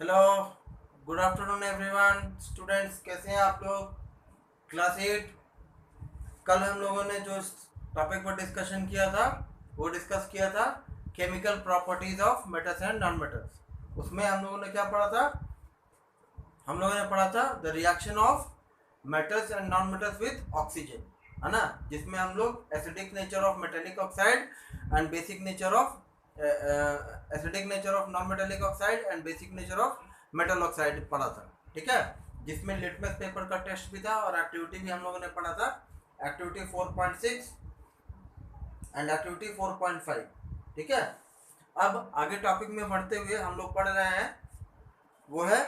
Hello, good afternoon everyone. Students कैसे हैं आप लोग? क्लास 8। कल हम लोगों ने जो टॉपिक पर डिस्कशन किया था वो डिस्कस किया था chemical properties of metals and non metals. उसमें हम लोगों ने क्या पढ़ा था? हम लोगों ने पढ़ा था the reaction of metals and non metals with oxygen, है ना, जिसमें हम लोग acidic nature of metallic oxide and basic nature of acidic nature of non metallic oxide and basic nature of metal oxide पढ़ा था। ठीक है, जिसमें लिटमस पेपर का टेस्ट भी था और एक्टिविटी भी हम लोगों ने पढ़ा था, एक्टिविटी 4.6 एंड एक्टिविटी 4.5। ठीक है, अब आगे टॉपिक में बढ़ते हुए हम लोग पढ़ रहे हैं वो है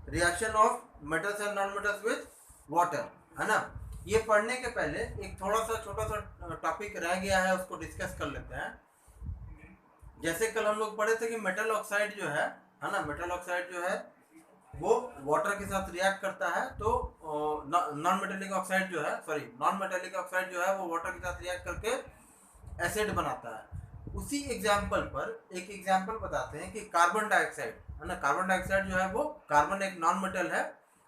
reaction of metals and non metals with water, है ना। ये पढ़ने के पहले एक थोड़ा सा छोटा सा टॉपिक रह गया है, उसको डिस्कस कर लेते हैं। जैसे कल हम लोग पढ़े थे कि मेटल ऑक्साइड जो है ना, मेटल ऑक्साइड जो है वो वाटर के साथ रिएक्ट करता है, तो नॉन मेटेलिक ऑक्साइड जो है, सॉरी, नॉन मेटेलिक ऑक्साइड जो है वो वाटर के साथ रिएक्ट करके एसिड बनाता है। उसी एग्जाम्पल पर एक एग्जाम्पल बताते हैं कि कार्बन डाइऑक्साइड, है ना, कार्बन डाइऑक्साइड जो है वो कार्बन एक नॉन मेटल है,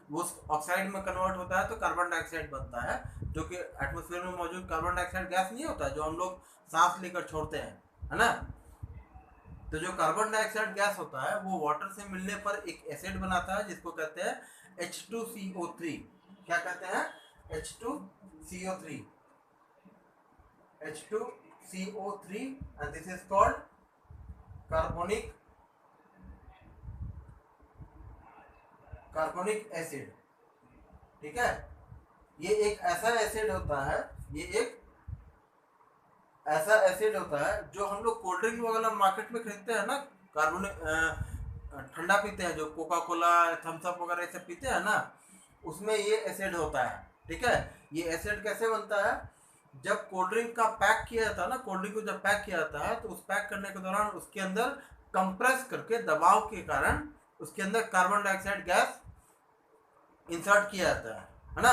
वो ऑक्साइड में कन्वर्ट होता है तो कार्बन डाइऑक्साइड बनता है, जो कि एटमॉस्फेयर में मौजूद कार्बन डाइऑक्साइड गैस नहीं होता जो हम लोग सांस लेकर छोड़ते हैं, है ना। तो जो कार्बन डाइऑक्साइड गैस होता है वो वाटर से मिलने पर एक एसिड बनाता है जिसको कहते हैं H2CO3। क्या कहते हैं? H2CO3। H2CO3 and this is called carbonic carbonic acid. ठीक है, ये एक ऐसा एसिड होता है, ये एक ऐसा एसिड होता है जो हम लोग कोल्ड ड्रिंक वगैरह मार्केट में खरीदते हैं ना, कार्बोनिक ठंडा पीते हैं, जो कोका कोला थम्स अप वगैरह सब पीते हैं ना, उसमें ये एसिड होता है। ठीक है, ये एसिड कैसे बनता है? जब कोल्ड ड्रिंक का पैक किया जाता है ना, कोल्ड ड्रिंक को जब पैक किया जाता है तो उस पैक करने के दौरान उसके अंदर कंप्रेस करके दबाव के कारण उसके अंदर कार्बन डाइऑक्साइड गैस इंसर्ट किया जाता है ना।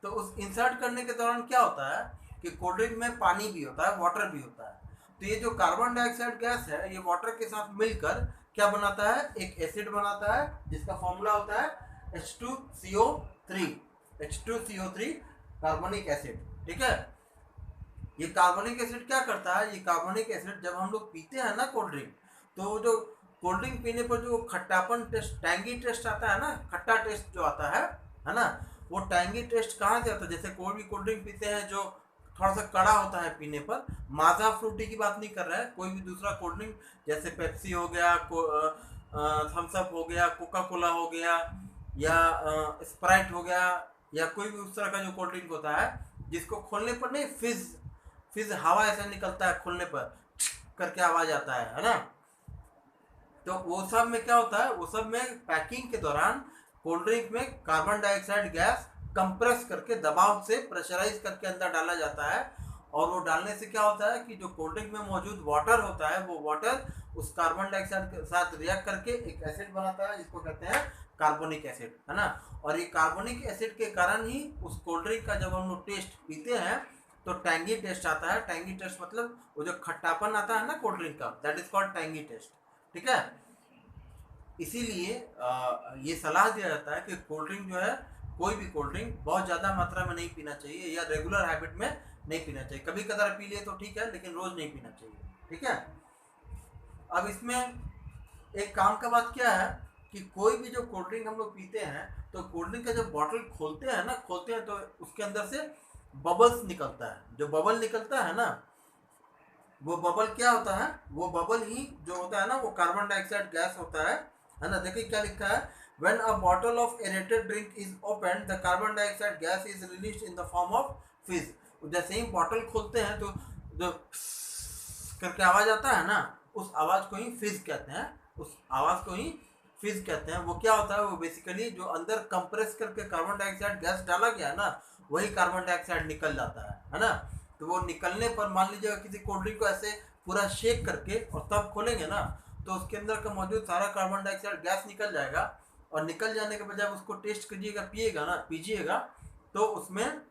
तो उस इंसर्ट करने के दौरान क्या होता है कि कोल्ड ड्रिंक में पानी भी होता है, वाटर भी होता है। तो ये जो कार्बन डाइऑक्साइड गैस है ये वाटर के साथ मिलकर क्या बनाता है? एक एसिड बनाता है जिसका फॉर्मूला होता है H2CO3। H2CO3 carbonic acid. ठीक है, ये कार्बोनिक एसिड क्या करता है? ये कार्बोनिक एसिड जब हम लोग पीते हैं ना कोल्ड ड्रिंक, तो जो कोल्ड ड्रिंक पीने पर जो खट्टापन टेस्ट, टैंगी टेस्ट आता है ना, खट्टा टेस्ट जो आता है ना, वो टैंगी टेस्ट कहाँ से आता है? जैसे कोई भी कोल्ड ड्रिंक पीते हैं जो थोड़ा सा कड़ा होता है पीने पर, माजा फ्रूटी की बात नहीं कर रहा है, कोई भी दूसरा कोल्ड ड्रिंक जैसे पेप्सी हो गया, थम्स अप हो गया, कोका कोला हो गया, या स्प्राइट हो गया, या कोई भी उस तरह का जो कोल्ड ड्रिंक होता है जिसको खोलने पर नहीं फिज फिज हवा ऐसा निकलता है, खोलने पर करके आवाज आता है ना। तो वो सब में क्या होता है? वो सब में पैकिंग के दौरान कोल्ड ड्रिंक में कार्बन डाइऑक्साइड गैस कंप्रेस करके दबाव से प्रेशराइज करके अंदर डाला जाता है, और वो डालने से क्या होता है कि जो कोल्ड ड्रिंक में मौजूद वाटर होता है वो वाटर उस कार्बन डाइऑक्साइड के साथ रिएक्ट करके एक एसिड बनाता है जिसको कहते हैं कार्बोनिक एसिड, है ना। और ये कार्बोनिक एसिड के कारण ही उस कोल्ड ड्रिंक का जब हम लोग टेस्ट पीते हैं तो टैंगी टेस्ट आता है। टैंगी टेस्ट मतलब वो जो खट्टापन आता है ना कोल्ड ड्रिंक का, that is called tangy taste. ठीक है, इसीलिए ये सलाह दिया जाता है कि कोल्ड ड्रिंक जो है, कोई भी कोल्ड ड्रिंक बहुत ज़्यादा मात्रा में नहीं पीना चाहिए, या रेगुलर हैबिट में नहीं पीना चाहिए। कभी कदार पी लिए तो ठीक है, लेकिन रोज़ नहीं पीना चाहिए। ठीक है, अब इसमें एक काम का बात क्या है कि कोई भी जो कोल्ड ड्रिंक हम लोग पीते हैं तो कोल्ड ड्रिंक का जब बॉटल खोलते हैं ना, खोलते हैं तो उसके अंदर से बबल्स निकलता है। जो बबल निकलता है ना, वो बबल क्या होता है? वो बबल ही जो होता है ना, वो कार्बन डाइऑक्साइड गैस होता है ना। देखिए क्या लिखा है, when a bottle of aerated drink is opened the carbon dioxide gas is released in the form of fizz। जैसे ही बॉटल खोलते हैं तो जो करके आवाज आता है ना, उस आवाज को ही फिज कहते हैं, उस आवाज को ही फिज कहते हैं। वो क्या होता है? वो बेसिकली जो अंदर कंप्रेस करके कार्बन डाइऑक्साइड गैस डाला गया ना, वही कार्बन डाइऑक्साइड निकल जाता है ना। तो वो निकलने पर मान लीजिएगा किसी कोल्ड ड्रिंक को ऐसे पूरा शेक करके और तब खोलेंगे ना, तो उसके अंदर का मौजूद सारा कार्बन डाइऑक्साइड गैस निकल जाएगा, और निकल जाने के बजाय उसको टेस्ट कीजिएगा, पिएगा ना, पीजिएगा, तो उसमें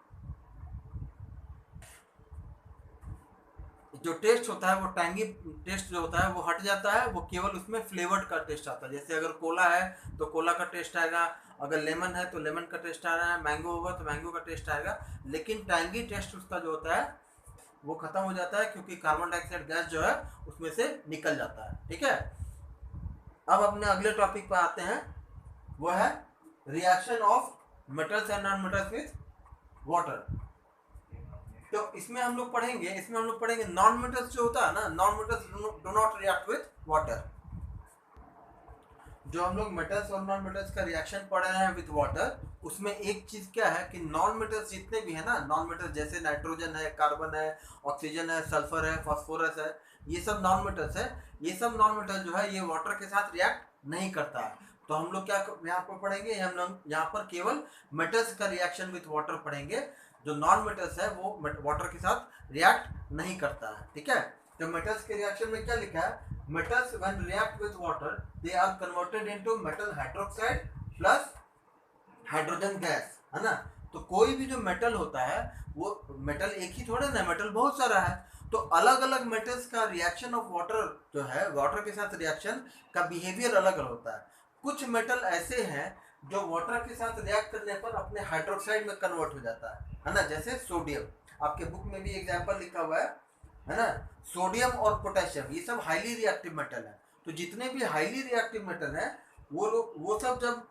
जो टेस्ट होता है वो टैंगी टेस्ट जो होता है वो हट जाता है, वो केवल उसमें फ्लेवर्ड का टेस्ट आता है। जैसे अगर कोला है तो कोला का टेस्ट आएगा, अगर लेमन है तो लेमन का टेस्ट आ रहा है, मैंगो होगा तो मैंगो का टेस्ट आएगा, लेकिन टैंगी टेस्ट उसका जो होता है वो खत्म हो जाता है, क्योंकि कार्बन डाइऑक्साइड गैस जो है उसमें से निकल जाता है। ठीक है, अब अपने अगले टॉपिक पर आते हैं, वो है reaction of metals and non metals with water. तो इसमें हम लोग पढ़ेंगे नॉन मेटल्स जो होता है ना, non metals do not react with water. जो हम लोग मेटल्स और नॉन मेटल्स का रिएक्शन पढ़ रहे हैं विथ वाटर, उसमें एक चीज क्या है कि नॉन मेटल्स जितने भी है ना, नॉन मेटल्स जैसे नाइट्रोजन है, कार्बन है, ऑक्सीजन है, सल्फर है, फास्फोरस है, ये सब नॉन मेटल्स है। ये सब नॉन मेटल जो है ये वाटर के साथ रिएक्ट नहीं करता है। तो हम लोग क्या यहाँ पर पढ़ेंगे, हम लोग यहाँ पर केवल मेटल्स का रिएक्शन विथ वाटर पढ़ेंगे। जो नॉन मेटल्स है वो वाटर के साथ रिएक्ट नहीं करता है। ठीक है, तो मेटल्स के रिएक्शन में क्या लिखा है, metals when react with water they are converted into metal hydroxide plus hydrogen gas, है ना। तो कोई भी जो मेटल होता है वो मेटल एक ही थोड़ा ना, मेटल बहुत सारा है, तो अलग अलग मेटल्स का रिएक्शन ऑफ वाटर जो है, वाटर के साथ रिएक्शन का बिहेवियर अलग अलग होता है। कुछ मेटल ऐसे हैं जो वाटर के साथ रिएक्ट करने पर अपने हाइड्रोक्साइड में कन्वर्ट हो जाता है ना। जैसे सोडियम, आपके बुक में भी एग्जाम्पल लिखा हुआ है ना। सोडियम और पोटेशियम ये सब हाईली रिएक्टिव मेटल है। तो जितने भी हाईली रिएक्टिव मेटल हैं वो सब जब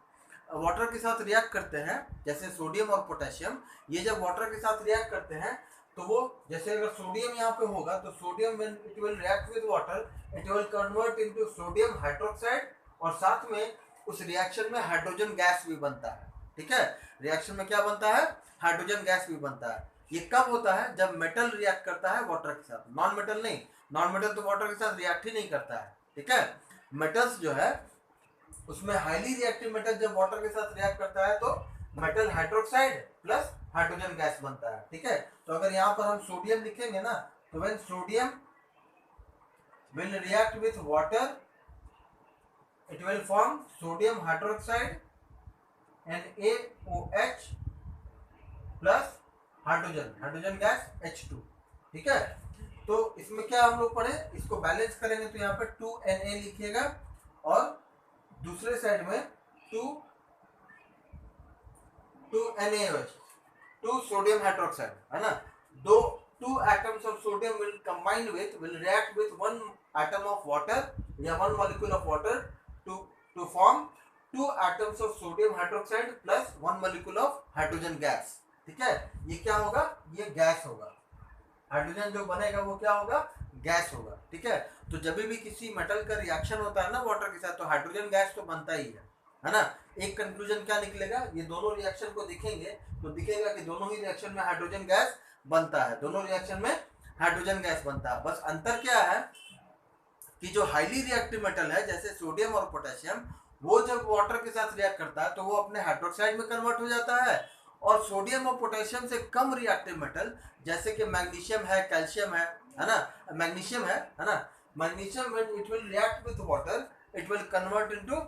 वाटर के साथ रिएक्ट करते हैं, जैसे सोडियम और पोटेशियम, ये जब वाटर के साथ रिएक्ट करते हैं तो वो, जैसे अगर सोडियम यहाँ पे होगा तो sodium when it will react with water it will convert into sodium hydroxide, और साथ में उस रिएक्शन में हाइड्रोजन गैस भी बनता है। ठीक है, रिएक्शन में क्या बनता है, हाइड्रोजन गैस भी बनता है। ये कब होता है, जब मेटल रिएक्ट करता है वाटर के साथ, नॉन मेटल नहीं। नॉन मेटल तो वाटर के साथ रिएक्ट ही नहीं करता है। ठीक है, मेटल्स जो है उसमें हाईली रिएक्टिव मेटल जब वाटर के साथ रिएक्ट करता है तो metal hydroxide plus hydrogen gas बनता है। ठीक है, तो अगर यहाँ पर हम सोडियम लिखेंगे ना, तो when sodium will react with water it will form sodium hydroxide NaOH plus hydrogen gas H2। ठीक है, तो इसमें क्या हम लोग पढ़े, इसको बैलेंस करेंगे तो यहाँ पर 2Na लिखिएगा और दूसरे साइड में 2NaOH, 2 सोडियम हाइड्रोक्साइड, है ना। two atoms of sodium will react with one atom of water या one molecule of water to form 2 atoms of sodium hydroxide plus 1 molecule of hydrogen gas। ठीक है, ये क्या होगा, ये गैस होगा। हाइड्रोजन जो बनेगा वो क्या होगा, गैस होगा। ठीक है, तो जब भी किसी मेटल का रिएक्शन होता है ना वाटर के साथ तो हाइड्रोजन गैस तो बनता ही है ना। एक कंक्लूजन क्या निकलेगा, ये दोनों रिएक्शन को देखेंगे तो दिखेगा कि दोनों ही रिएक्शन में हाइड्रोजन गैस बनता है, दोनों रिएक्शन में हाइड्रोजन गैस बनता है। बस अंतर क्या है कि जो हाईली रिएक्टिव मेटल है जैसे सोडियम और पोटेशियम, वो जब वाटर के साथ रिएक्ट करता है तो वो अपने हाइड्रोक्साइड में कन्वर्ट हो जाता है, और सोडियम और पोटेशियम से कम रिएक्टिव मेटल जैसे कि मैग्नीशियम है, कैल्शियम है ना, मैग्नीशियम है ना, magnesium when it will react with water it will convert into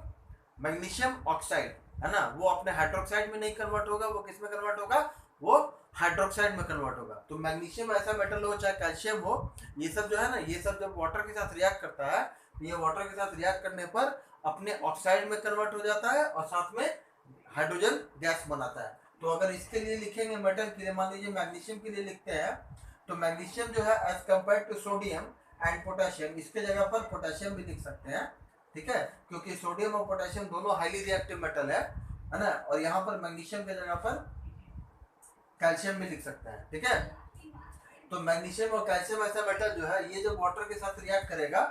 magnesium oxide, है ना। वो अपने हाइड्रोक्साइड में नहीं कन्वर्ट होगा, वो किस में कन्वर्ट होगा, वो हाइड्रोक्साइड में कन्वर्ट होगा। तो मैग्नीशियम ऐसा मेटल हो चाहे कैल्शियम हो, ये सब जो है ना, ये सब जब वाटर के साथ रिएक्ट करता है तो ये वाटर के साथ रिएक्ट करने पर अपने ऑक्साइड में कन्वर्ट हो जाता है और साथ में हाइड्रोजन गैस बनाता है। तो अगर इसके लिए लिखेंगे मेटल के लिए, मान लीजिए मैग्नीशियम के लिए लिखते हैं, तो मैग्नीशियम जो है as compare to sodium and potassium, इसके जगह पर पोटेशियम भी लिख सकते हैं। ठीक है, क्योंकि सोडियम और पोटेशियम दोनों हाईली रिएक्टिव मेटल है ना, और यहाँ पर मैग्नीशियम के जगह पर कैल्शियम भी लिख सकते हैं। ठीक है, तो मैग्नीशियम और कैल्शियम ऐसा मेटल जो है ये जब वाटर के साथ रिएक्ट करेगा,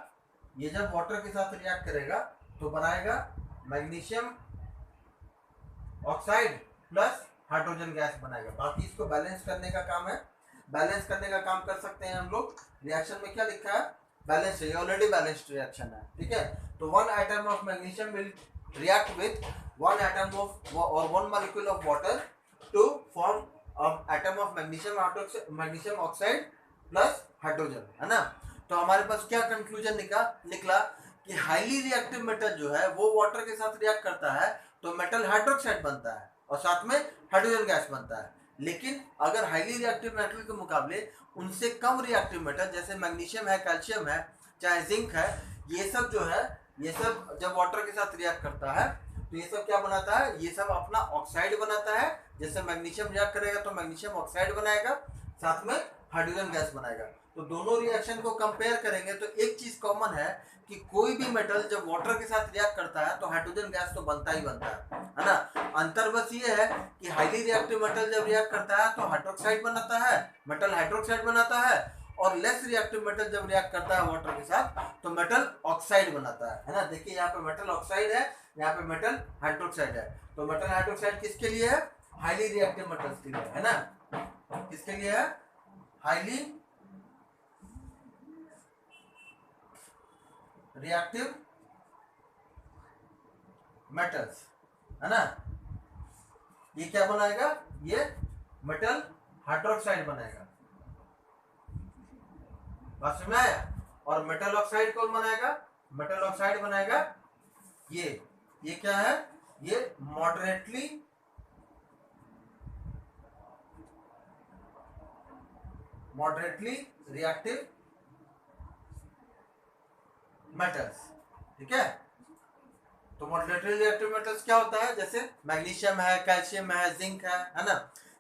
ये जब वाटर के साथ रिएक्ट करेगा तो बनाएगा magnesium oxide plus hydrogen gas बनाएगा। बाकी इसको बैलेंस करने का काम है, बैलेंस करने का काम कर सकते हैं हम लोग। रिएक्शन में क्या लिखा है, बैलेंस है, ये ऑलरेडी बैलेंस्ड रिएक्शन है। ठीक है, तो 1 atom of magnesium will react with 1 atom of और 1 molecule of water to form atom of magnesium oxide plus hydrogen, है ना। तो हमारे पास क्या कंक्लूजन निकला कि हाईली रिएक्टिव मेटल जो है वो वाटर के साथ रिएक्ट करता है तो मेटल हाइड्रोक्साइड बनता है और साथ में हाइड्रोजन गैस बनता है। लेकिन अगर हाईली रिएक्टिव मेटल के मुकाबले उनसे कम रिएक्टिव मेटल जैसे मैग्नीशियम है, कैल्शियम है, चाहे जिंक है, ये सब जो है, ये सब जब वाटर के साथ रिएक्ट करता है तो ये सब क्या बनाता है, ये सब अपना ऑक्साइड बनाता है। जैसे मैग्नीशियम रिएक्ट करेगा तो मैग्नीशियम ऑक्साइड बनाएगा, साथ में हाइड्रोजन गैस बनाएगा। तो दोनों रिएक्शन को कंपेयर करेंगे तो एक चीज कॉमन है कि कोई भी मेटल जब वाटर के साथ रिएक्ट करता है तो हाइड्रोजन गैस तो बनता ही बनता है ना। अंतर बस ये है कि हाईली रिएक्टिव मेटल जब रिएक्ट करता है तो हाइड्रोक्साइड बनाता है, मेटल हाइड्रोक्साइड बनाता है, और लेस रिएक्टिव मेटल जब रिएक्ट करता है वाटर के साथ तो मेटल ऑक्साइड बनाता है ना। देखिए यहाँ पे मेटल ऑक्साइड है, यहाँ पे मेटल हाइड्रोक्साइड है। तो मेटल हाइड्रोक्साइड किसके लिए है, हाईली रिएक्टिव मेटल्स के लिए है ना। किसके लिए है, हाईली रिएक्टिव मेटल्स है ना। ये क्या बनाएगा, ये मेटल हाइड्रोक्साइड बनाएगा, बात समझ में आया। और मेटल ऑक्साइड कौन बनाएगा, मेटल ऑक्साइड बनाएगा ये क्या है, ये मॉडरेटली रिएक्टिव मेटल्स, ठीक है। तो मॉडरेटली रिएक्टिव मेटल्स क्या होता है, जैसे मैग्नीशियम है, कैल्शियम है, जिंक है ना।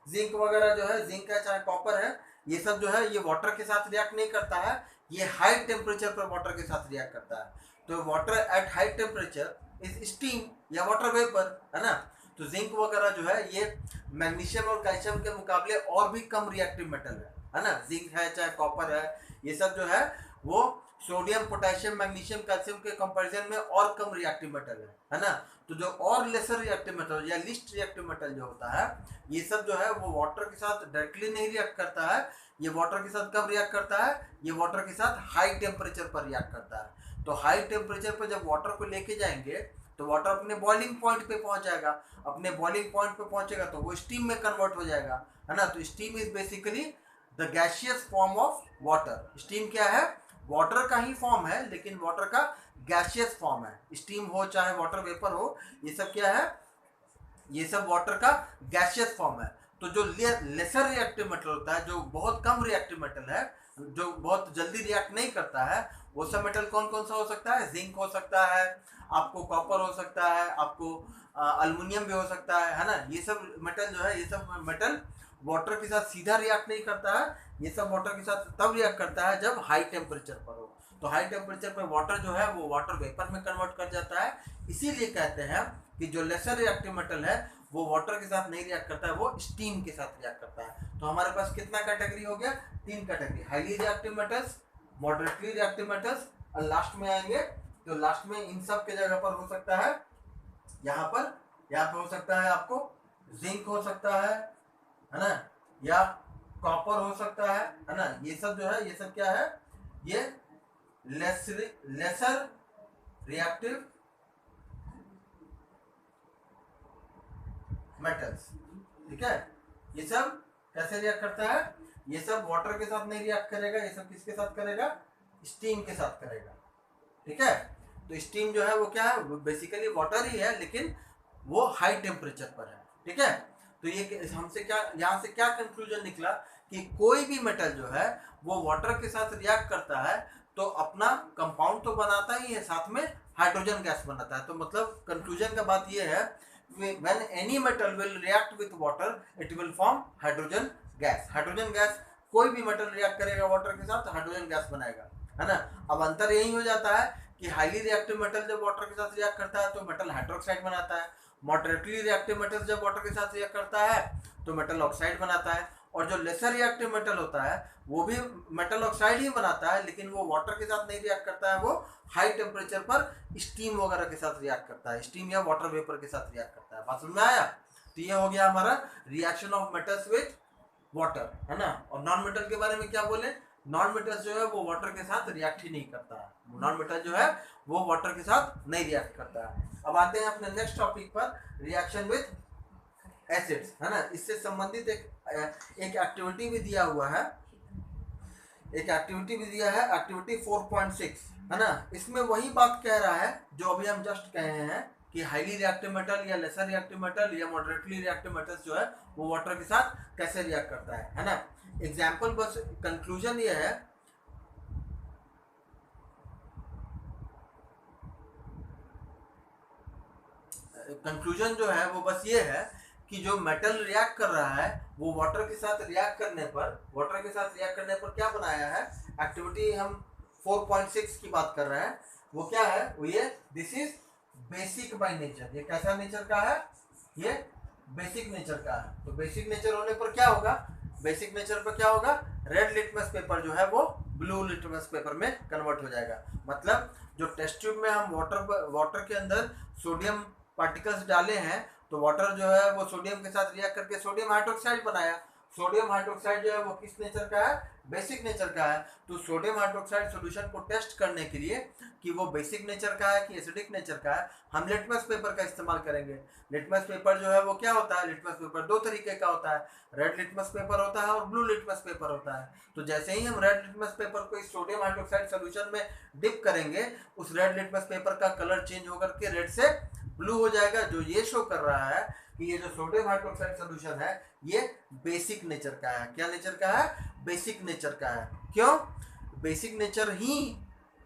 जिंक वगैरह जो है, जिंक है चाहे कॉपर है, ये सब जो है ये वाटर के साथ रिएक्ट नहीं करता है, ये हाई टेम्परेचर पर वाटर के साथ रिएक्ट करता है। तो water at high temperature is steam या वाटर वेपर है ना। तो जिंक वगैरह जो है ये मैग्नीशियम और कैल्शियम के मुकाबले और भी कम रिएक्टिव मेटल है ना। जिंक है चाहे कॉपर है, ये सब जो है वो सोडियम, पोटेशियम, मैग्नीशियम, कैल्शियम के कंपैरिजन में और कम रिएक्टिव मेटल है ना। तो जो और लेसर रिएक्टिव मेटल या लिस्ट रिएक्टिव मेटल जो होता है, ये सब जो है वो वाटर के साथ डायरेक्टली नहीं रिएक्ट करता है। ये वाटर के साथ कब रिएक्ट करता है, ये वाटर के साथ हाई टेम्परेचर पर रिएक्ट करता है। तो हाई टेम्परेचर पर जब वाटर को लेके जाएंगे तो वाटर अपने बॉइलिंग पॉइंट पे पहुंच जाएगा। अपने बॉइलिंग पॉइंट पे पहुंचेगा तो वो स्टीम में कन्वर्ट हो जाएगा है ना। तो steam is basically the gaseous form of water. Steam क्या है, वाटर का ही फॉर्म है, लेकिन वाटर का गैसियस फॉर्म है। स्टीम हो चाहे वाटर वेपर हो, ये सब क्या है, ये सब वाटर का गैसियस फॉर्म है। तो जो लेसर रिएक्टिव मेटल होता है, जो बहुत कम रिएक्टिव मेटल है, जो बहुत जल्दी रिएक्ट नहीं करता है, वो सब मेटल कौन कौन सा हो सकता है, जिंक हो सकता है, आपको कॉपर हो सकता है, आपको अल्युमिनियम भी हो सकता है ना। ये सब मेटल जो है, ये सब मेटल वाटर के साथ सीधा रिएक्ट नहीं करता है। ये सब वाटर के साथ तब रिएक्ट करता है जब हाई टेम्परेचर पर हो। तो हाई टेम्परेचर पर वाटर जो है वो वाटर वेपर में कन्वर्ट कर जाता है। इसीलिए कहते हैं कि जो लेसर रिएक्टिव मेटल है वो वाटर के साथ नहीं रिएक्ट करता है, वो स्टीम के साथ रिएक्ट करता है। तो हमारे पास कितना कैटेगरी हो गया, 3 category, highly reactive metals, moderately reactive metals, और लास्ट में आएंगे तो लास्ट में इन सब के जगह पर हो सकता है, यहाँ पर हो सकता है आपको जिंक हो सकता है ना, या कॉपर हो सकता है ना। ये सब जो है, ये सब क्या है, ये लेसर रिएक्टिव मेटल्स, ठीक है। ये सब कैसे रिएक्ट करता है, ये सब वाटर के साथ नहीं रिएक्ट करेगा, ये सब किसके साथ करेगा, स्टीम के साथ करेगा, ठीक है। तो स्टीम जो है वो क्या है, वो बेसिकली वाटर ही है, लेकिन वो हाई टेम्परेचर पर है, ठीक है। तो ये हमसे क्या, यहाँ से क्या कंक्लूजन निकला कि कोई भी मेटल जो है वो वाटर के साथ रिएक्ट करता है तो अपना कंपाउंड तो बनाता ही है, साथ में हाइड्रोजन गैस बनाता है। तो मतलब कंक्लूजन का बात ये है, when any metal will react with water it will form hydrogen gas। Hydrogen gas, कोई भी मेटल रिएक्ट करेगा वाटर के साथ तो हाइड्रोजन गैस बनाएगा, है ना। अब अंतर यही हो जाता है कि हाईली रिएक्टिव मेटल जब वाटर के साथ रिएक्ट करता है तो मेटल हाइड्रोक्साइड बनाता है, मॉडरेटली रिएक्टिव मेटल जब वाटर के साथ रिएक्ट करता है तो मेटल ऑक्साइड बनाता है, और जो लेसर रिएक्टिव मेटल होता है वो भी मेटल ऑक्साइड ही बनाता है, लेकिन वो वाटर के साथ नहीं रिएक्ट करता है, वो हाई टेम्परेचर पर स्टीम वगैरह के साथ रिएक्ट करता है, स्टीम या वाटर वेपर के साथ रिएक्ट करता है। बात समझ में आया। तो ये हो गया हमारा reaction of metals with water, है ना। और नॉन मेटल के बारे में क्या बोले, नॉन मेटल जो है वो वाटर के साथ रिएक्ट ही नहीं करता है। नॉन मेटल जो है वो वाटर के साथ नहीं रिएक्ट करता है। अब आते हैं अपने नेक्स्ट टॉपिक पर, रिएक्शन विथ एसिड्स, है ना। इससे संबंधित एक एक्टिविटी भी दिया हुआ है, एक एक्टिविटी भी दिया है, एक्टिविटी 4.6, है ना। इसमें वही बात कह रहा है जो अभी हम जस्ट कहे हैं कि हाईली रिएक्टिव मेटल या लेसर रिएक्टिव मेटल या मॉडरेटली रिएक्टिव मेटल्स जो है वो वाटर के साथ कैसे रिएक्ट करता है ना। एग्जाम्पल बस कंक्लूजन ये है, कंक्लूजन जो है वो बस ये है कि जो मेटल रिएक्ट कर रहा है वो वाटर के साथ रिएक्ट करने पर क्या बनाया है, एक्टिविटी हम 4.6 की बात कर रहे हैं, वो क्या है, वो ये this is basic by nature. ये कैसा नेचर का है, ये बेसिक नेचर का है। तो बेसिक नेचर होने पर क्या होगा, बेसिक नेचर पर क्या होगा, रेड लिटमस पेपर जो है वो ब्लू लिटमस पेपर में कन्वर्ट हो जाएगा। मतलब जो टेस्ट ट्यूब में हम वाटर के अंदर सोडियम पार्टिकल्स डाले हैं, तो वाटर जो है वो सोडियम के साथ रिएक्ट करके सोडियम हाइड्रोक्साइड बनाया। सोडियम हाइड्रोक्साइड जो है वो किस नेचर का है, बेसिक नेचर का है। तो सोडियम हाइड्रोक्साइड सॉल्यूशन को टेस्ट करने के लिए कि वो बेसिक नेचर का है कि एसिडिक नेचर का है, हम लिटमस पेपर का इस्तेमाल करेंगे। लिटमस पेपर जो है वो क्या होता है, लिटमस पेपर दो तरीके का होता है, रेड लिटमस पेपर होता है और ब्लू लिटमस पेपर होता है। तो जैसे ही हम रेड लिटमस पेपर को इस सोडियम हाइड्रोक्साइड सॉल्यूशन में डिप करेंगे, उस रेड लिटमस पेपर का कलर चेंज होकर के रेड से ब्लू हो जाएगा, जो ये शो कर रहा है कि ये जो सोडियम हाइड्रोक्साइड सॉल्यूशन है ये बेसिक नेचर का है। क्या नेचर का है, बेसिक नेचर का है। क्यों,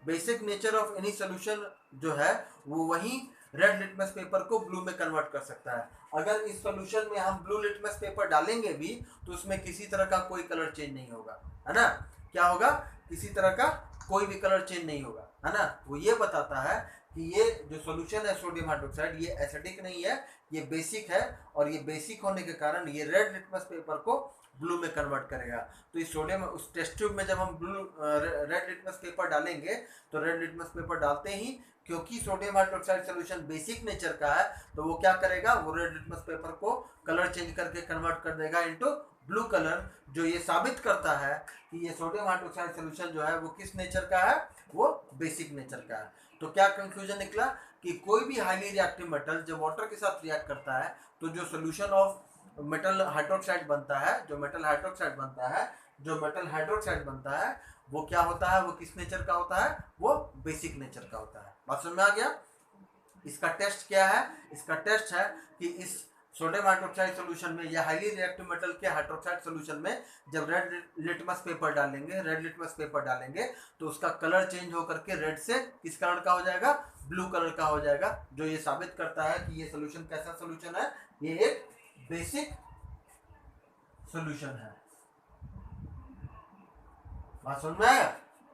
basic nature of any solution जो है वो वही रेड लिटमस पेपर को ब्लू में कन्वर्ट कर सकता है। अगर इस सॉल्यूशन में हम ब्लू लिटमस पेपर डालेंगे भी तो उसमें किसी तरह का कोई कलर चेंज नहीं होगा, है ना। क्या होगा, किसी तरह का कोई भी कलर चेंज नहीं होगा, है ना। वो ये बताता है कि ये जो सॉल्यूशन है सोडियम हाइड्रोक्साइड ये एसिडिक नहीं है, ये बेसिक है, और ये बेसिक होने के कारण ये रेड लिटमस पेपर को ब्लू में कन्वर्ट करेगा। तो इस सोडियम उस टेस्ट ट्यूब में जब हम रेड लिटमस पेपर डालेंगे, तो रेड लिटमस पेपर डालते ही क्योंकि sodium hydroxide solution basic nature का है, तो वो क्या करेगा, वो रेड लिटमस पेपर को कलर चेंज करके कन्वर्ट कर देगा इनटू ब्लू कलर, जो ये साबित करता है कि ये सोडियम हाइड्रोक्साइड सॉल्यूशन जो है वो किस नेचर का है, वो बेसिक नेचर का है। तो क्या कंक्लूजन निकला कि कोई भी हाईली रिएक्टिव मेटल जब वाटर के साथ रिएक्ट करता है तो जो सॉल्यूशन ऑफ मेटल हाइड्रोक्साइड बनता है, जो मेटल हाइड्रोक्साइड बनता है वो क्या होता है, वो किस नेचर का होता है, वो बेसिक नेचर का होता है। बात समझ में आ गया। इसका टेस्ट क्या है, इसका टेस्ट है कि इस सोडियम हाइड्रोक्साइड सॉल्यूशन में या हाईली रिएक्टिव मेटल के हाइड्रोक्साइड सॉल्यूशन में जब रेड लिटमस पेपर डालेंगे तो उसका कलर चेंज होकर के रेड से किस कलर का हो जाएगा, ब्लू कलर का हो जाएगा, जो ये साबित करता है कि ये सॉल्यूशन कैसा सॉल्यूशन है, ये एक बेसिक सॉल्यूशन है। बात समझ में आया,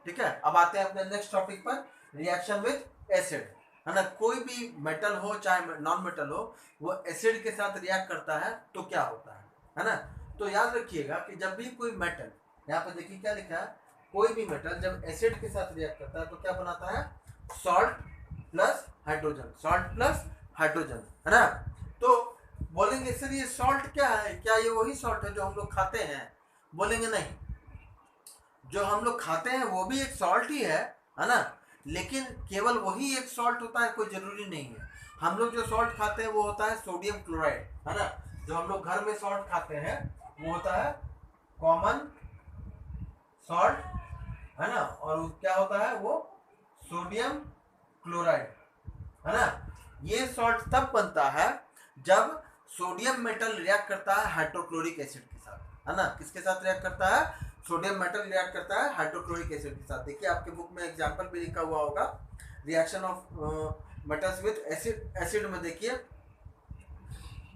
ठीक है। अब आते हैं अपने नेक्स्ट टॉपिक पर, रिएक्शन विद एसिड, है ना। कोई भी मेटल हो चाहे नॉन मेटल हो, वो एसिड के साथ रिएक्ट करता है तो क्या होता है ना। तो याद रखिएगा कि जब भी कोई मेटल, यहाँ पे देखिए क्या लिखा है, कोई भी मेटल जब एसिड के साथ रिएक्ट करता है तो क्या बनाता है, सॉल्ट प्लस हाइड्रोजन, है ना। तो बोलेंगे सर ये सॉल्ट क्या है, क्या ये वही सॉल्ट है जो हम लोग खाते हैं, बोलेंगे नहीं, जो हम लोग खाते हैं वो भी एक सॉल्ट ही है ना, लेकिन केवल वही एक सॉल्ट होता है, कोई जरूरी नहीं है। हम लोग जो सॉल्ट खाते हैं वो होता है सोडियम क्लोराइड, है ना। जो हम लोग घर में सॉल्ट खाते हैं वो होता है कॉमन सॉल्ट, है ना, और क्या होता है वो सोडियम क्लोराइड, है ना। ये सॉल्ट तब बनता है जब सोडियम मेटल रिएक्ट करता है हाइड्रोक्लोरिक एसिड के साथ, है ना। किसके साथ रिएक्ट करता है, सोडियम मेटल रिएक्ट करता है हाइड्रोक्लोरिक एसिड के साथ। देखिए आपके बुक में एग्जांपल भी लिखा हुआ होगा, reaction of metals with acid में देखिए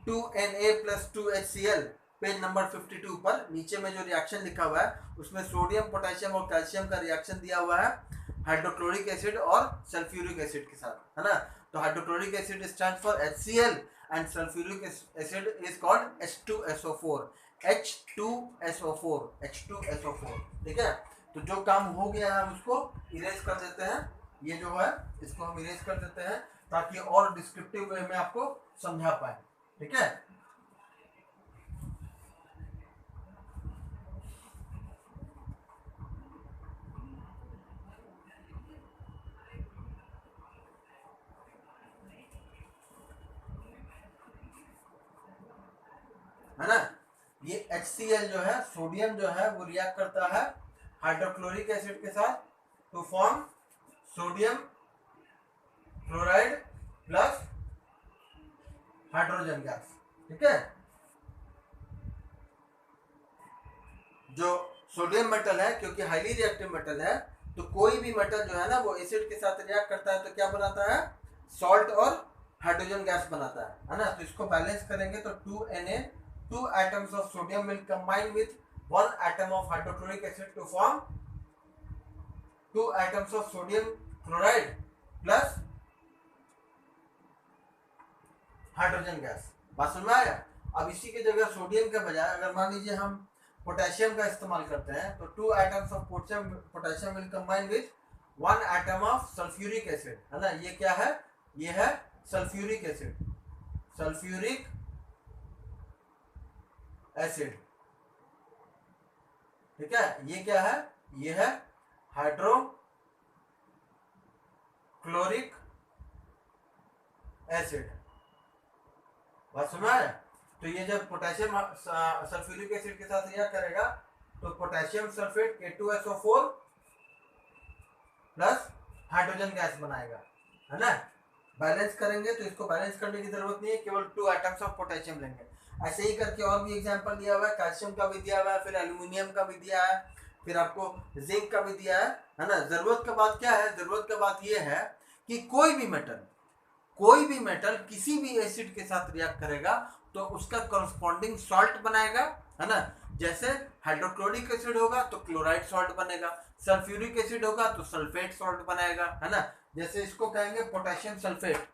2Na + 2HCl, पेज नंबर 52 पर नीचे में जो रिएक्शन लिखा हुआ है उसमें सोडियम, पोटेशियम और कैल्शियम का रिएक्शन दिया हुआ है हाइड्रोक्लोरिक एसिड और सल्फ्यूरिक एसिड के साथ, है ना। तो hydrochloric acid stand for HCl and sulphuric acid is called H2SO4, ठीक है। तो जो काम हो गया है हम उसको इरेज कर देते हैं, ये जो है इसको हम इरेज कर देते हैं ताकि और डिस्क्रिप्टिव वे में आपको समझा पाए, ठीक है। है ना। ये HCl जो है, सोडियम जो है वो रिएक्ट करता है हाइड्रोक्लोरिक एसिड के साथ to form sodium chloride plus hydrogen gas. ठीक है, जो सोडियम मेटल है क्योंकि हाईली रिएक्टिव मेटल है, तो कोई भी मेटल जो है ना वो एसिड के साथ रिएक्ट करता है तो क्या बनाता है, सॉल्ट और हाइड्रोजन गैस बनाता है ना। तो इसको बैलेंस करेंगे तो 2Na, 2 atoms of sodium will combine with 1 atom of hydrochloric acid to form 2 atoms of sodium chloride plus hydrogen gas. बात समझ में आया। अब इसी की जगह सोडियम के बजाय अगर मान लीजिए हम पोटेशियम का इस्तेमाल करते हैं तो 2 atoms of potassium will combine with 1 atom of sulphuric acid, है ना। ये क्या है, ये है सल्फ्यूरिक एसिड, सल्फ्यूरिक एसिड। ठीक है, ये क्या है, ये है हाइड्रोक्लोरिक एसिड। बात समझ आया। तो ये जब पोटेशियम सल्फ्यूरिक एसिड के साथ रिएक्ट करेगा तो potassium sulphate K2SO4 plus hydrogen gas बनाएगा, है ना। बैलेंस करेंगे तो इसको बैलेंस करने की जरूरत नहीं है, केवल 2 atoms ऑफ पोटेशियम लेंगे। ऐसे ही करके और भी एग्जांपल दिया हुआ है, कैल्शियम का भी दिया हुआ है, फिर एल्यूमिनियम का भी दिया है, फिर आपको जिंक का भी दिया है ना। जरूरत का बात क्या है, जरूरत का बात ये है कि कोई भी मेटल किसी भी एसिड के साथ रिएक्ट करेगा तो उसका करस्पॉन्डिंग सॉल्ट बनाएगा, है ना। जैसे हाइड्रोक्लोरिक एसिड होगा तो क्लोराइड सॉल्ट बनेगा, सल्फ्यूरिक एसिड होगा तो सल्फेट सॉल्ट बनाएगा, है ना। जैसे इसको कहेंगे पोटेशियम सल्फेट,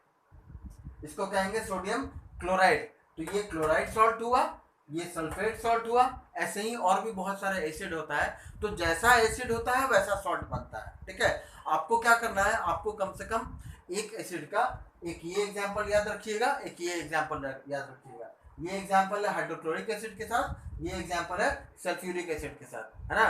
इसको कहेंगे सोडियम क्लोराइड, तो ये क्लोराइड सॉल्ट हुआ, ये सल्फेट सॉल्ट हुआ। ऐसे ही और भी बहुत सारे एसिड होता है, तो जैसा एसिड होता है वैसा सॉल्ट बनता है। ठीक है, आपको क्या करना है, आपको कम से कम एक एसिड का एक ये एग्जांपल याद रखिएगा, एक ये एग्जांपल याद रखिएगा। ये एग्जांपल है हाइड्रोक्लोरिक एसिड के साथ, ये एग्जांपल है सल्फ्यूरिक एसिड के साथ, है ना।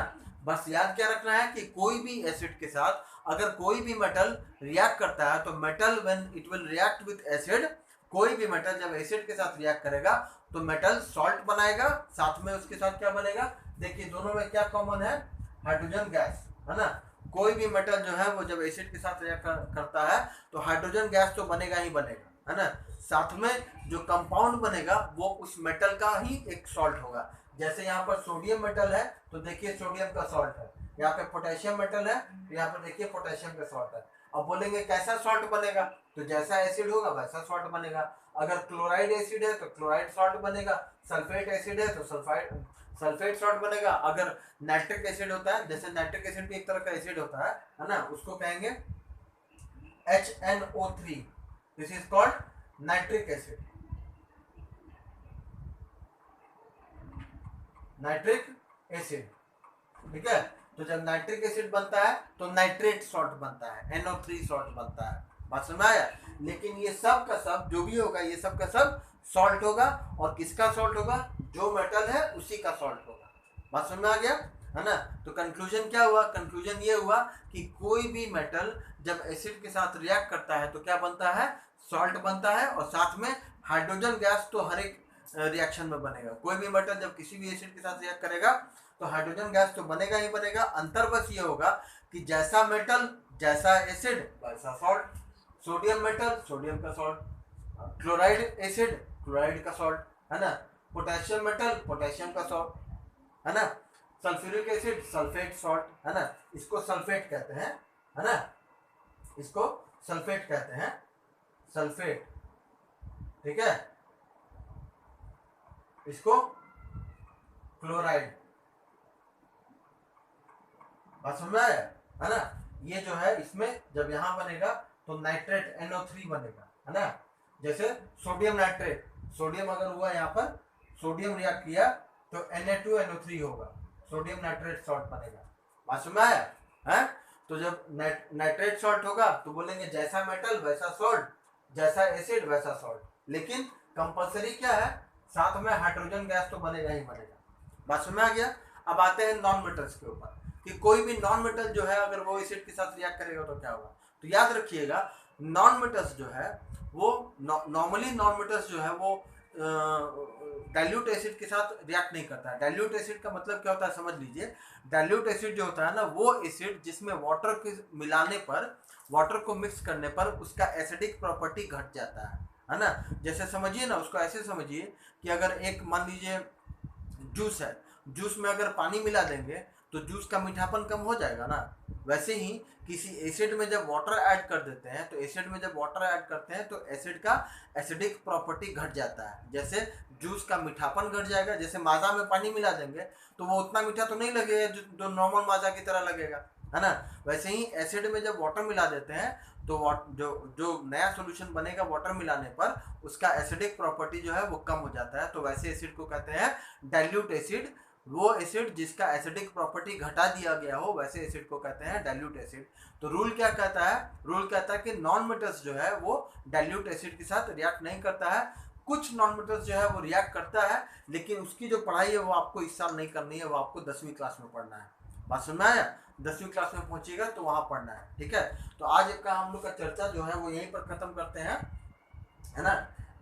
बस याद क्या रखना है कि कोई भी एसिड के साथ अगर कोई भी मेटल रिएक्ट करता है तो metal when it will react with acid, कोई भी मेटल जब एसिड के साथ रिएक्ट करेगा तो मेटल सॉल्ट बनाएगा, साथ में उसके साथ क्या बनेगा, देखिए दोनों में क्या कॉमन है, हाइड्रोजन गैस, है ना। कोई भी मेटल जो है वो जब एसिड के साथ रिएक्ट करता है तो हाइड्रोजन गैस तो बनेगा ही बनेगा, है ना। साथ में जो कंपाउंड बनेगा वो उस मेटल का ही एक सॉल्ट होगा। जैसे यहाँ पर सोडियम मेटल है तो देखिए सोडियम का सॉल्ट है, यहाँ पे पोटेशियम मेटल है तो यहाँ पर देखिए पोटेशियम का सॉल्ट है। अब बोलेंगे कैसा सॉल्ट बनेगा, तो जैसा एसिड होगा वैसा सॉल्ट बनेगा। अगर क्लोराइड एसिड है तो क्लोराइड सॉल्ट बनेगा, सल्फेट एसिड है तो सल्फेट सॉल्ट बनेगा। अगर नाइट्रिक एसिड होता है, जैसे नाइट्रिक एसिड भी एक तरह का एसिड होता है ना, उसको कहेंगे HNO3, this is called nitric acid, nitric acid. ठीक है, तो जब नाइट्रिक एसिड बनता है तो नाइट्रेट सॉल्ट बनता है, NO3 सॉल्ट बनता है। बात समझ में आया। लेकिन ये सब का सब जो भी होगा, ये सब का सब सॉल्ट होगा, और किसका सॉल्ट होगा, जो मेटल है उसी का सॉल्ट होगा। बात समझ में आ गया, है ना। तो कंक्लूजन क्या हुआ, कंक्लूजन ये हुआ कि कोई भी मेटल जब एसिड के साथ रिएक्ट करता है तो क्या बनता है, सॉल्ट बनता है, और साथ में हाइड्रोजन गैस तो हर एक रिएक्शन में बनेगा। कोई भी मेटल जब किसी भी एसिड के साथ रिएक्ट करेगा तो हाइड्रोजन गैस तो बनेगा ही बनेगा। अंतर बस ये होगा कि जैसा मेटल जैसा एसिड वैसा सॉल्ट, सोडियम मेटल सोडियम का सॉल्ट, क्लोराइड एसिड क्लोराइड का सॉल्ट, है ना। पोटेशियम मेटल पोटेशियम का सॉल्ट, है ना। सल्फ्यूरिक एसिड सल्फेट सॉल्ट, है ना। इसको सल्फेट कहते हैं, है ना, इसको सल्फेट कहते हैं, सल्फेट। ठीक है, इसको क्लोराइड। बात समझ में आया, है ना। ये जो है इसमें जब यहाँ बनेगा तो नाइट्रेट NO3 बनेगा, है ना। जैसे सोडियम नाइट्रेट, सोडियम अगर हुआ यहाँ पर, सोडियम रिएक्ट किया तो Na2NO3 होगा, सोडियम नाइट्रेट सॉल्ट बनेगा। बात समझ में आया है। तो जब नाइट्रेट सॉल्ट होगा तो बोलेंगे जैसा मेटल वैसा सॉल्ट, जैसा एसिड वैसा सॉल्ट। लेकिन कंपलसरी क्या है, साथ में हाइड्रोजन गैस तो बनेगा ही बनेगा। बात समझ में आ गया। अब आते हैं नॉन मेटल्स के ऊपर कि कोई भी नॉन मेटल जो है अगर वो एसिड के साथ रिएक्ट करेगा तो क्या होगा। तो याद रखिएगा नॉन मेटल्स जो है वो नॉर्मली नॉन मेटल्स जो है वो डाइल्यूट एसिड के साथ रिएक्ट नहीं करता है। डाइल्यूट एसिड का मतलब क्या होता है समझ लीजिए। डाइल्यूट एसिड जो होता है ना वो एसिड जिसमें वाटर के मिलाने पर, वाटर को मिक्स करने पर उसका एसिडिक प्रॉपर्टी घट जाता है, है ना। जैसे समझिए ना, उसको ऐसे समझिए कि अगर एक मान लीजिए जूस है, जूस में अगर पानी मिला देंगे तो जूस का मीठापन कम हो जाएगा ना। वैसे ही किसी एसिड में जब वाटर ऐड कर देते हैं, तो एसिड में जब वाटर ऐड करते हैं तो एसिड का एसिडिक प्रॉपर्टी घट जाता है। जैसे जूस का मीठापन घट जाएगा, जैसे माजा में पानी मिला देंगे तो वो उतना मीठा तो नहीं लगेगा जो नॉर्मल माजा की तरह लगेगा, है ना। वैसे ही एसिड में जब वाटर मिला देते हैं तो जो जो नया सॉल्यूशन बनेगा वाटर मिलाने पर, उसका एसिडिक प्रॉपर्टी जो है वो कम हो जाता है। तो वैसे एसिड को कहते हैं डाइल्यूट एसिड। वो एसिड जिसका एसिडिक प्रॉपर्टी घटा दिया गया हो, वैसे एसिड को कहते हैं डाइल्यूट एसिड। तो रूल क्या कहता है? रूल कहता है कि नॉन मेटल्स जो है वो डाइल्यूट एसिड के साथ रिएक्ट नहीं करता है। कुछ नॉन मेटल्स जो है वो रिएक्ट करता है, लेकिन उसकी जो पढ़ाई है वो आपको इस साल नहीं करनी है, वो आपको 10वीं क्लास में पढ़ना है। बात सुनना है? 10वीं क्लास में पहुंचेगा तो वहां पढ़ना है, ठीक है। तो आज का हम लोग का चर्चा जो है वो यहीं पर खत्म करते हैं, है ना।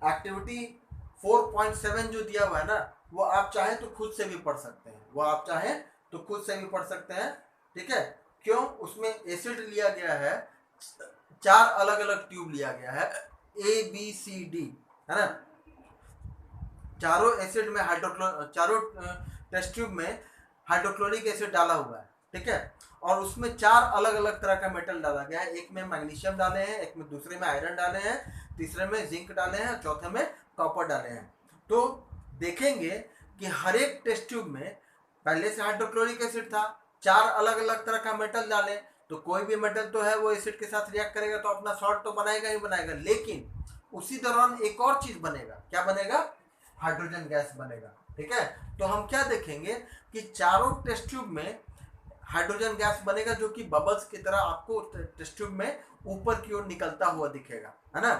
एक्टिविटी 4.7 जो दिया हुआ है ना, वो आप चाहें तो खुद से भी पढ़ सकते हैं, वो आप चाहें तो खुद से भी पढ़ सकते हैं, ठीक है। क्यों? उसमें एसिड लिया गया है, 4 अलग अलग ट्यूब लिया गया है, ABCD, है ना। चारों एसिड में चारों टेस्ट ट्यूब में हाइड्रोक्लोरिक एसिड डाला हुआ है, ठीक है। और उसमें 4 अलग अलग तरह का मेटल डाला गया है। एक में मैग्नीशियम डाले हैं, एक में दूसरे में आयरन डाले हैं, तीसरे में जिंक डाले हैं, चौथे में कॉपर डाले हैं। तो देखेंगे कि हर एक टेस्ट ट्यूब में पहले से हाइड्रोक्लोरिक एसिड था, 4 अलग अलग तरह का मेटल डाले, तो कोई भी मेटल तो है वो एसिड के साथ रिएक्ट करेगा तो अपना सॉल्ट तो बनाएगा ही बनाएगा। लेकिन उसी दौरान एक और चीज बनेगा, क्या बनेगा? हाइड्रोजन गैस बनेगा, ठीक है। तो हम क्या देखेंगे कि चारों टेस्ट ट्यूब में हाइड्रोजन गैस बनेगा, जो कि बबल्स की तरह आपको टेस्ट ट्यूब में ऊपर की ओर निकलता हुआ दिखेगा, है ना।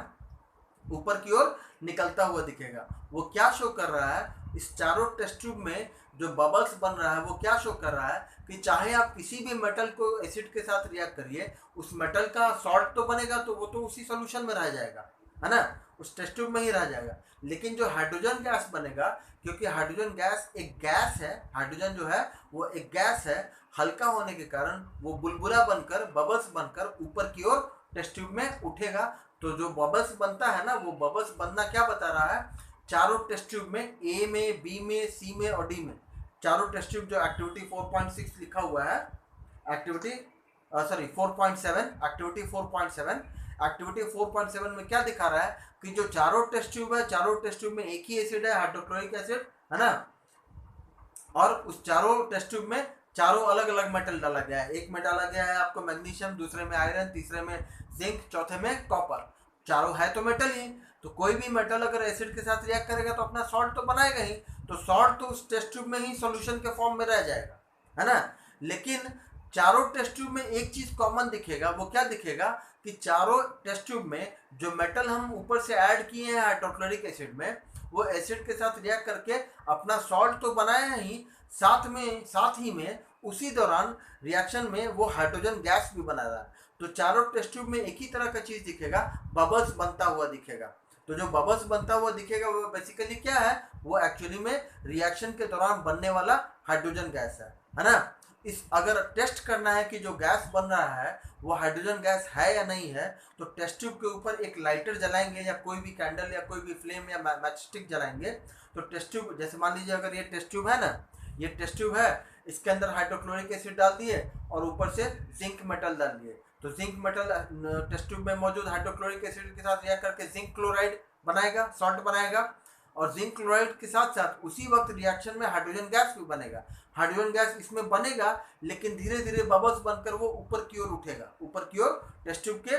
ऊपर की ओर निकलता हुआ दिखेगा। वो क्या शो कर रहा है? इस चारों टेस्ट ट्यूब में जो बबल्स बन रहा है वो क्या शो कर रहा है कि चाहे आप किसी भी मेटल को एसिड के साथ रिएक्ट करिए, उस मेटल का सॉल्ट तो बनेगा, तो वो तो उसी सॉल्यूशन में रह जाएगा, है ना, उस टेस्ट ट्यूब में ही रह जाएगा। लेकिन जो हाइड्रोजन गैस बनेगा, क्योंकि हाइड्रोजन गैस एक गैस है, हाइड्रोजन जो है वो एक गैस है, हल्का होने के कारण वो बुलबुला बनकर, बबल्स बनकर ऊपर की ओर टेस्ट ट्यूब में उठेगा। तो जो बबल्स बनता है ना, वो बबल्स बनना क्या बता रहा है? चारों टेस्ट ट्यूब में, ए में, बी में, सी में और डी में, चारों टेस्ट ट्यूब जो एक्टिविटी 4.6 लिखा हुआ है, एक्टिविटी 4.7, एक्टिविटी 4.7, एक्टिविटी 4.7 में क्या दिखा रहा है कि जो चारों टेस्ट ट्यूब है, चारों टेस्ट ट्यूब में एक ही एसिड है, हाइड्रोक्लोरिक एसिड, है ना। और उस चारों टेस्ट ट्यूब में चारों अलग अलग मेटल डाला गया है। एक में डाला गया है आपको मैग्नीशियम, दूसरे में आयरन, तीसरे में जिंक, चौथे में कॉपर। चारों है तो मेटल ही, तो कोई भी मेटल अगर एसिड के साथ रिएक्ट करेगा तो अपना सॉल्ट तो बनाएगा ही, तो सॉल्ट तो उस टेस्ट ट्यूब में ही सॉल्यूशन के फॉर्म में रह जाएगा, है ना। लेकिन चारों टेस्ट ट्यूब में एक चीज कॉमन दिखेगा, वो क्या दिखेगा कि चारों टेस्ट ट्यूब में जो मेटल हम ऊपर से ऐड किए हैं हाइड्रोक्लोरिक एसिड में, वो एसिड के साथ रिएक्ट करके अपना सॉल्ट तो बनाया ही, साथ ही में उसी दौरान रिएक्शन में वो हाइड्रोजन गैस भी बना रहा है। तो चारों टेस्ट ट्यूब में एक ही तरह का चीज दिखेगा, बबल्स बनता हुआ दिखेगा। तो जो बबल्स बनता हुआ दिखेगा वो बेसिकली क्या है? वो एक्चुअली में रिएक्शन के दौरान बनने वाला हाइड्रोजन गैस है ना। इस अगर टेस्ट करना है कि जो गैस बन रहा है वो हाइड्रोजन गैस है या नहीं है, तो टेस्ट ट्यूब के ऊपर एक लाइटर जलाएंगे या कोई भी कैंडल या कोई भी फ्लेम या मैच स्टिक जलाएंगे। तो टेस्ट ट्यूब, जैसे मान लीजिए अगर ये टेस्ट ट्यूब है ना, ये टेस्ट ट्यूब है, इसके अंदर हाइड्रोक्लोरिक एसिड डाल दिए और ऊपर से जिंक मेटल डाल दिए, तो जिंक मेटल टेस्ट ट्यूब में मौजूद हाइड्रोक्लोरिक एसिड के साथ रिएक्ट करके जिंक क्लोराइड बनाएगा, सॉल्ट बनाएगा। और जिंक क्लोराइड के साथ साथ उसी वक्त रिएक्शन में हाइड्रोजन गैस भी बनेगा। हाइड्रोजन गैस इसमें बनेगा, लेकिन धीरे धीरे बबल्स बनकर वो ऊपर की ओर उठेगा, ऊपर की ओर टेस्ट ट्यूब के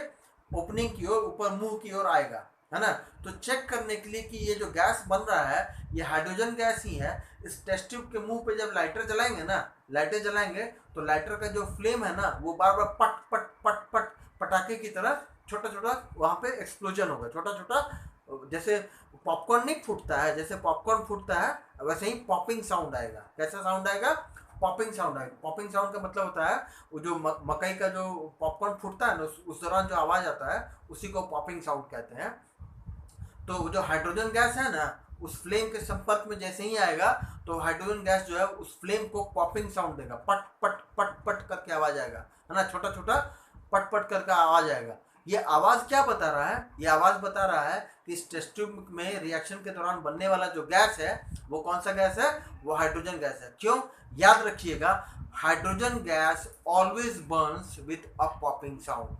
ओपनिंग की ओर, ऊपर मुंह की ओर आएगा, है ना। तो चेक करने के लिए कि ये जो गैस बन रहा है ये हाइड्रोजन गैस ही है, इस टेस्ट ट्यूब के मुंह पे जब लाइटर जलाएंगे ना, लाइटर जलाएंगे तो लाइटर का जो फ्लेम है ना, वो बार बार पट पट पट पट पटाखे की तरह छोटा छोटा वहां पे एक्सप्लोजन होगा, छोटा छोटा, जैसे पॉपकॉर्न नहीं फूटता है, जैसे पॉपकॉर्न फूटता है वैसे ही पॉपिंग साउंड आएगा। कैसा साउंड आएगा? पॉपिंग साउंड आएगा। पॉपिंग साउंड का मतलब होता है वो जो मकई का जो पॉपकॉर्न फूटता है ना, उस दौरान जो आवाज आता है उसी को पॉपिंग साउंड कहते हैं। तो जो हाइड्रोजन गैस है ना, उस फ्लेम के संपर्क में जैसे ही आएगा तो हाइड्रोजन गैस जो है उस फ्लेम को पॉपिंग साउंड देगा, पट पट पट पट करके आवाज आएगा, है ना, छोटा छोटा पट पट करके आवाज आएगा। ये आवाज क्या बता रहा है? ये आवाज बता रहा है कि इस टेस्ट ट्यूब में रिएक्शन के दौरान बनने वाला जो गैस है वो कौन सा गैस है? वो हाइड्रोजन गैस है। क्यों? याद रखिएगा, hydrogen gas always Burns with a popping sound.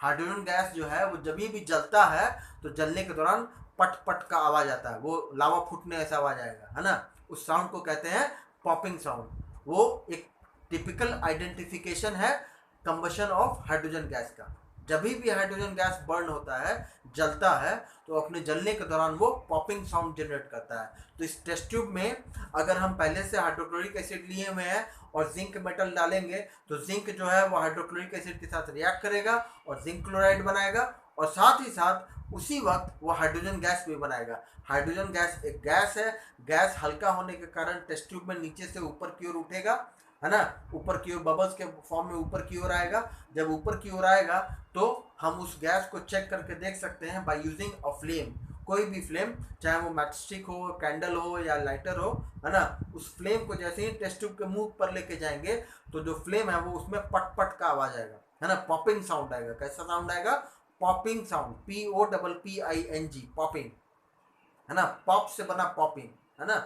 Hydrogen gas जो है वो जब भी जलता है तो जलने के दौरान पट पट का आवाज आता है, वो लावा फूटने ऐसा आवाज आएगा, है ना। उस साउंड को कहते हैं पॉपिंग साउंड। वो एक टिपिकल आइडेंटिफिकेशन है कंबशन ऑफ हाइड्रोजन गैस का। जब भी हाइड्रोजन गैस बर्न होता है, जलता है, तो अपने जलने के दौरान वो पॉपिंग साउंड जनरेट करता है। तो इस टेस्ट ट्यूब में अगर हम पहले से हाइड्रोक्लोरिक एसिड लिए हुए हैं और जिंक मेटल डालेंगे तो जिंक जो है वो हाइड्रोक्लोरिक एसिड के साथ रिएक्ट करेगा और जिंक क्लोराइड बनाएगा, और साथ ही साथ उसी वक्त वो हाइड्रोजन गैस भी बनाएगा। हाइड्रोजन गैस एक गैस है, गैस हल्का होने के कारण टेस्ट ट्यूब में नीचे से ऊपर की ओर उठेगा, है ना, ऊपर की ओर बबल्स के फॉर्म में ऊपर की ओर आएगा। जब ऊपर की ओर आएगा तो हम उस गैस को चेक करके देख सकते हैं बाय यूजिंग अ फ्लेम। कोई भी फ्लेम, चाहे वो मैचस्टिक हो, कैंडल हो या लाइटर हो, है ना, उस फ्लेम को जैसे ही टेस्ट ट्यूब के मुंह पर लेके जाएंगे तो जो फ्लेम है वो उसमें पट पट का आवाज आएगा, है ना, पॉपिंग साउंड आएगा। कैसा साउंड आएगा? पॉपिंग साउंड, POPPING, पॉपिंग, है ना, पॉप से बना पॉपिंग, है ना।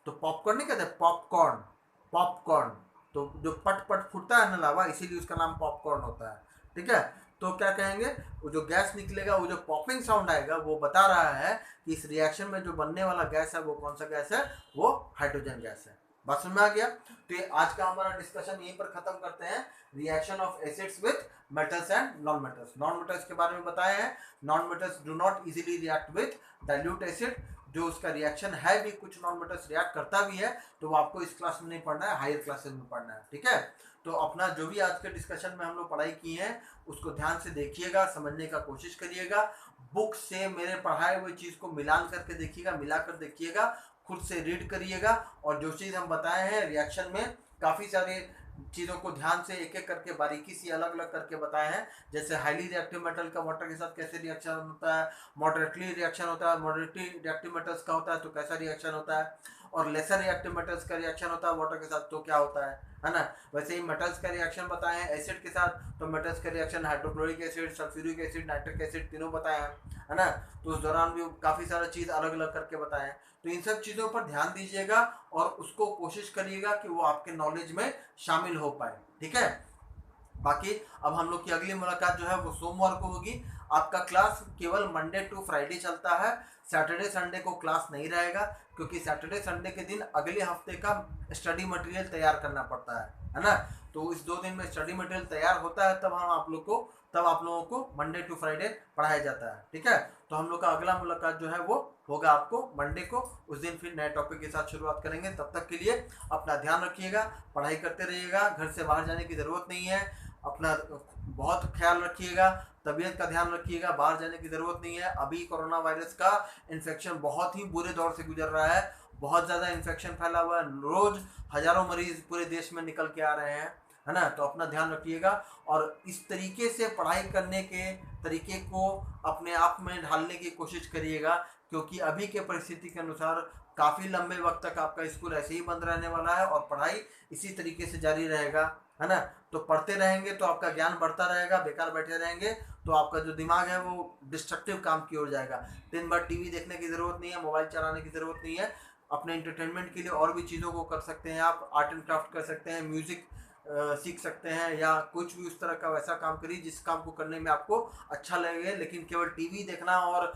तो पॉपकॉर्न नहीं कहते, पॉपकॉर्न, पॉपकॉर्न। तो जो पट पट फूटता है ना लावा, इसीलिए उसका नाम पॉपकॉर्न होता है। ठीक है, तो क्या कहेंगे, वो जो गैस निकलेगा, वो जो पॉपिंग साउंड आएगा, वो बता रहा है कि इस रिएक्शन में जो बनने वाला गैस है वो कौन सा गैस है? वो हाइड्रोजन गैस है। बात समझ में आ गया? तो ये आज का हमारा डिस्कशन यहीं पर खत्म करते हैं। Reaction of acids with metals and non metals. Non metals के बारे में बताया है। Non metals do not easily react with dilute acid. जो उसका रिएक्शन है भी, कुछ नॉन मेटल्स रिएक्ट करता भी है, तो वो आपको इस क्लास में नहीं पढ़ना है, हायर क्लासेस में पढ़ना है। ठीक है, तो अपना जो भी आज के डिस्कशन में हम लोग पढ़ाई की है उसको ध्यान से देखिएगा, समझने का कोशिश करिएगा। बुक से मेरे पढ़ाए हुए चीज को मिलान करके देखिएगा, मिलाकर देखिएगा, खुद से रीड करिएगा। और जो चीज हम बताए हैं रिएक्शन में, काफी सारे चीज़ों को ध्यान से एक एक करके बारीकी से अलग अलग करके बताए हैं। जैसे हाईली रिएक्टिव मेटल का वाटर के साथ कैसे रिएक्शन होता है, मॉडरेटली रिएक्शन होता है, मॉडरेटली रिएक्टिव मेटल्स का होता है तो कैसा रिएक्शन होता है, और लेसर रिएक्टिव मेटल्स का रिएक्शन होता है वाटर के साथ तो क्या होता है ना। वैसे ही मेटल्स का रिएक्शन बताए हैं एसिड के साथ, तो मेटल्स का reaction hydrochloric acid, sulphuric acid, nitric acid तीनों बताए हैं, है ना। तो उस दौरान भी काफ़ी सारा चीज़ अलग अलग करके बताए हैं। तो इन सब चीज़ों पर ध्यान दीजिएगा और उसको कोशिश करिएगा कि वो आपके नॉलेज में शामिल हो पाए। ठीक है, बाकी अब हम लोग की अगली मुलाकात जो है वो सोमवार को होगी। आपका क्लास केवल मंडे टू फ्राइडे चलता है, सैटरडे संडे को क्लास नहीं रहेगा, क्योंकि सैटरडे संडे के दिन अगले हफ्ते का स्टडी मटेरियल तैयार करना पड़ता है ना। तो इस 2 दिन में स्टडी मटेरियल तैयार होता है, तब आप लोगों को मंडे टू फ्राइडे पढ़ाया जाता है। ठीक है, तो हम लोग का अगला मुलाकात जो है वो होगा आपको मंडे को। उस दिन फिर नए टॉपिक के साथ शुरुआत करेंगे। तब तक के लिए अपना ध्यान रखिएगा, पढ़ाई करते रहिएगा, घर से बाहर जाने की ज़रूरत नहीं है, अपना बहुत ख्याल रखिएगा, तबीयत का ध्यान रखिएगा, बाहर जाने की ज़रूरत नहीं है। अभी कोरोना वायरस का इन्फेक्शन बहुत ही बुरे दौर से गुजर रहा है, बहुत ज़्यादा इन्फेक्शन फैला हुआ है, रोज़ हज़ारों मरीज पूरे देश में निकल के आ रहे हैं, है ना। तो अपना ध्यान रखिएगा और इस तरीके से पढ़ाई करने के तरीके को अपने आप में ढालने की कोशिश करिएगा, क्योंकि अभी के परिस्थिति के अनुसार काफ़ी लंबे वक्त तक आपका स्कूल ऐसे ही बंद रहने वाला है और पढ़ाई इसी तरीके से जारी रहेगा, है ना। तो पढ़ते रहेंगे तो आपका ज्ञान बढ़ता रहेगा, बेकार बैठे रहेंगे तो आपका जो दिमाग है वो डिस्ट्रक्टिव काम की ओर जाएगा। दिन भर टीवी देखने की ज़रूरत नहीं है, मोबाइल चलाने की ज़रूरत नहीं है। अपने एंटरटेनमेंट के लिए और भी चीज़ों को कर सकते हैं, आप आर्ट एंड क्राफ्ट कर सकते हैं, म्यूज़िक सीख सकते हैं, या कुछ भी उस तरह का वैसा काम करिए जिस काम को करने में आपको अच्छा लगे। लेकिन केवल टीवी देखना और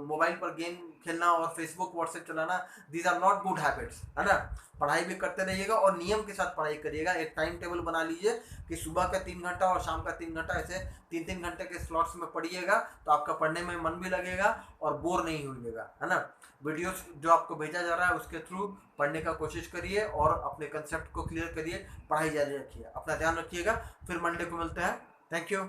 मोबाइल पर गेम खेलना और फेसबुक व्हाट्सएप चलाना, these are not good habits, है ना। पढ़ाई भी करते रहिएगा और नियम के साथ पढ़ाई करिएगा। एक टाइम टेबल बना लीजिए कि सुबह का 3 घंटा और शाम का 3 घंटा, ऐसे 3-3 घंटे के स्लॉट्स में पढ़िएगा, तो आपका पढ़ने में मन भी लगेगा और बोर नहीं होइएगा, है ना। वीडियोस जो आपको भेजा जा रहा है उसके थ्रू पढ़ने का कोशिश करिए और अपने कंसेप्ट को क्लियर करिए, पढ़ाई जारी रखिए। अपना ध्यान रखिएगा, फिर मंडे को मिलते हैं। Thank you.